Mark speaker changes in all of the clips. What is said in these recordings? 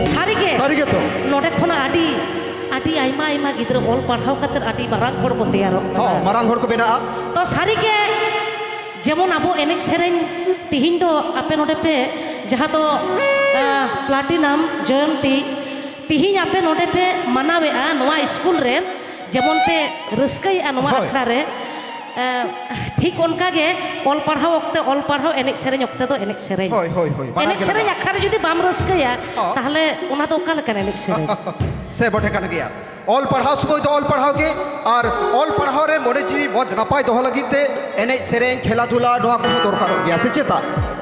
Speaker 1: सारी तो
Speaker 2: नोडे खोना आडी आडी आइमा आइमा गिद्र ऑल पढ़ाव कतर आडी मारांग हड़ को तैयार
Speaker 1: मारांग हड़ को बेना
Speaker 2: तो सारी के जेमन अब एनेक सेरेन तिहिन दो आपे नोडे पे जहाँ तो प्लाटिनम जयंती तिहिन आपे नोडे पे मनावे नवा स्कूल रे जेमन पे रस्कई नवा अखड़ा रे ठीक उनका गे ऑल पढ़ाव वक्ते ऑल पढ़ाव एनेक सेरेन वक्ते तो एनेक सेरेन एनेक सेरेन अखड़ा रे जुदी बाम रस्कया ताहले उना तो ओका लेका एनेक सेरेन
Speaker 1: से बठे कन गया ऑल पढ़ाव समय तो ऑल पढ़ाव के और ऑल पढ़ाव रे मोड़े जी मज नपाय दोह लगिते एने सेरेन खेला धुला नोआ को दरकार गया से चेता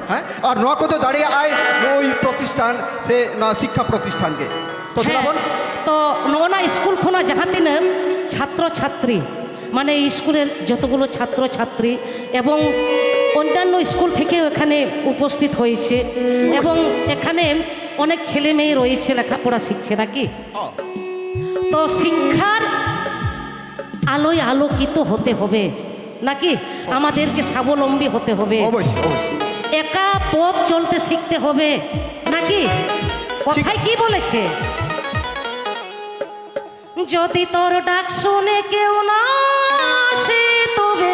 Speaker 1: हैं और नोआ को तो दाड़िया आय ओई प्रतिष्ठान से ना शिक्षा प्रतिष्ठान के तो दिलाबन
Speaker 2: तो नोना स्कूल खोना जहाँ तीन छात्र छात्री माने स्कूलेर যতগুলো ছাত্র ছাত্রী এবং অন্যান্য স্কুল থেকে এখানে উপস্থিত হয়েছে এবং এখানে অনেক ছেলে মেয়ে রয়েছে লেখাপড়া শিখছে নাকি তো শিক্ষার আলোয় আলোকিত হতে হবে নাকি আমাদেরকে স্বাবলম্বী হতে হবে একা পথ চলতে শিখতে হবে নাকি কথায় কি বলেছে যদি তোর ডাক শুনে কেউ না আসে তবে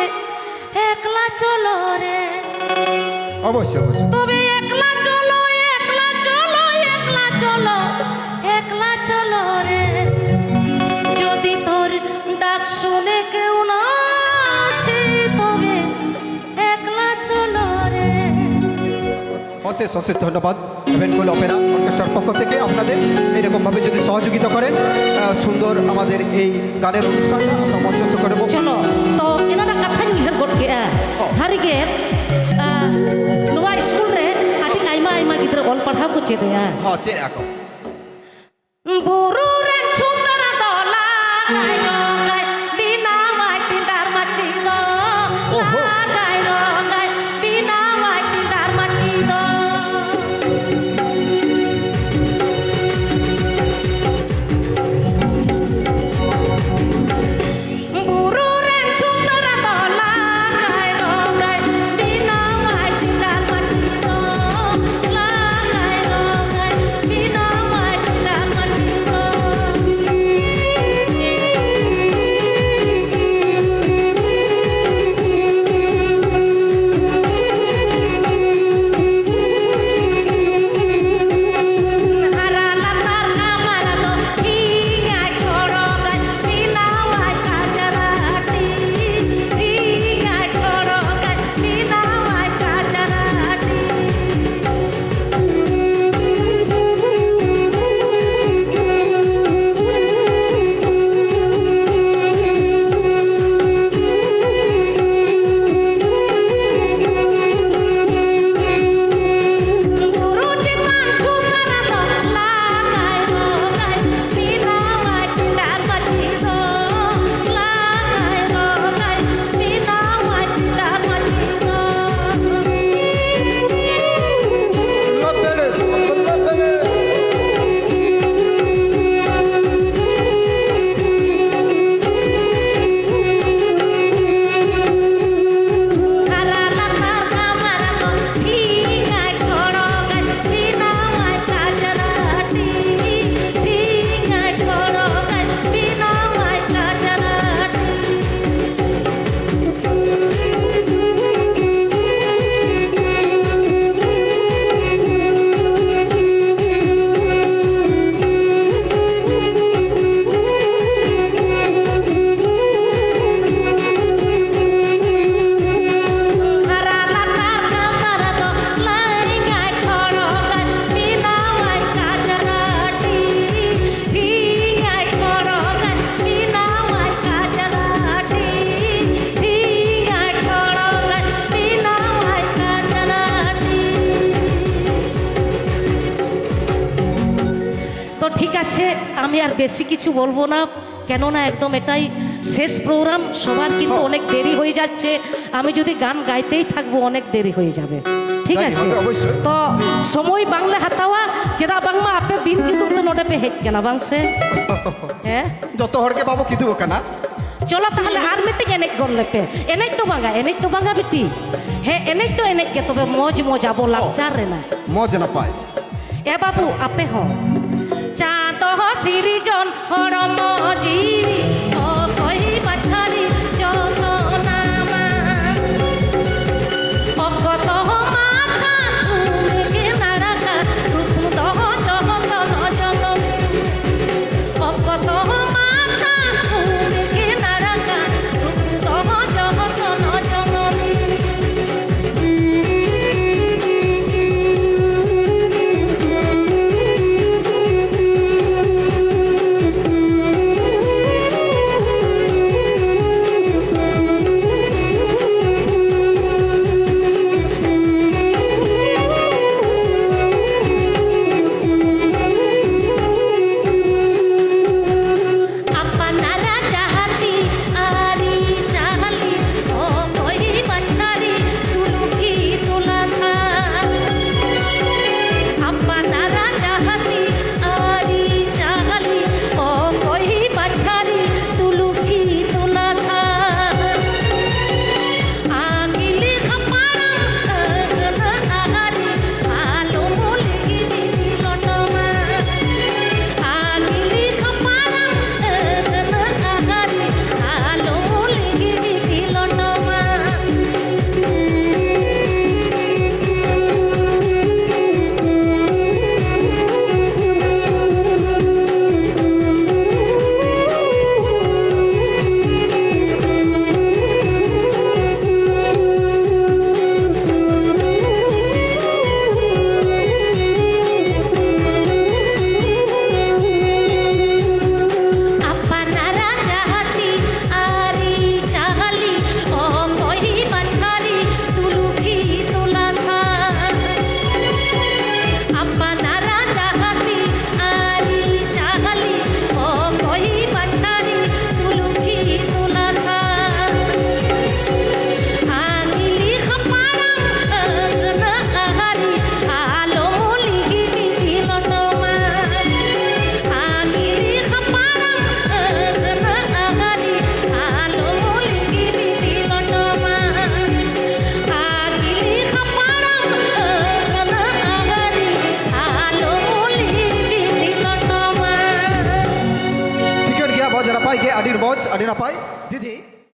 Speaker 2: একলা চলো রে
Speaker 1: অবশ্যই অবশ্যই
Speaker 2: তবে একলা চলো একলা চলো একলা চলো একলা চলো রে যদি তোর ডাক শুনে কেউ না আসে তবে একলা চলো রে
Speaker 1: অশেষ অশেষ ধন্যবাদ বেঙ্গল অপেরা অর্কেস্ট্রার পক্ষ থেকে আপনাদের এইরকমভাবে যদি সহযোগিতা করেন সুন্দর আমাদের এই গানের অনুষ্ঠানটা আমরা মঞ্চস্থ করে
Speaker 2: চলো তো এনারা কাথায় উইহার গটকে সারিগে নোয়া স্কুল রে আটি আইমা আইমা গিদ্রা অল পড়াও কো চেদেয়া
Speaker 1: হ্যাঁ চেয়ে রাখো
Speaker 2: বুরু রে ছুতরা দলা গায় বিনা মাটি দার মাছি দো গায় গায় বিনা মাটি দার মাছি দো আমি আর বেশি কিছু বলবো না কেননা একদম এটাই শেষ প্রোগ্রাম সবার কিন্তু অনেক দেরি হয়ে যাচ্ছে আমি যদি গান গাইতেই থাকবো অনেক দেরি হয়ে যাবে ঠিক আছে তো সময় বাংলা হাতাওয়া যেটা বাংমা আপে বিন কিন্তু তো নোটে পে হেক কেনা বাংসে হ্যাঁ
Speaker 1: যত হড়কে বাবু কিদু কেনা
Speaker 2: চলো তাহলে আর মিটিং এনেক গরলে পে এনেক তো বাঙ্গা বিটি হ্যাঁ এনেক কে তবে মজ আবো লাগচার রে না
Speaker 1: মজ না পায়
Speaker 2: এ বাবু আপে হ সিরিজন হরম জিরি অকই বাছারি যত নামা অকত মাথা উমেকে নাড়াকা রূপ দহ জগতন জগম অকত মাথা উমেকে নাড়াকা রূপ দহ জগতন জগম আপনারা যাহাতি আরি চাহালি ও কই বাছারি তুলুকি তুলাসা আপনারা যাহাতি আরি চাহালি ও কই বাছারি তুলুকি তুলাসা আগিলি খাপাড়া আগারি আলো মুলি লটমা আগিলি খাপাড়া আগারি আলো মুলি লটমা আপনারা যাহাতি আরি চাহালি ও কই বাছারি তুলুকি তুলাসা আপনারা যাহাতি আরি চাহালি ও কই বাছারি তুলুকি তুলাসা আগিলি খাপাড়া আগারি আলো মুলি লটমা আগিলি খাপাড়া আগারি আলো মুলি লটমা আগিলি খাপাড়া আগারি আলো মুলি লটমা
Speaker 1: ᱴᱷᱤᱠᱟᱹᱱ ᱜᱮᱭᱟ ᱢᱚᱡᱽ ᱱᱟᱯᱟᱭ ᱜᱮ ᱟᱹᱰᱤ ᱢᱚᱡᱽ ᱟᱹᱰᱤ ᱱᱟᱯᱟᱭ ᱫᱤᱫᱤ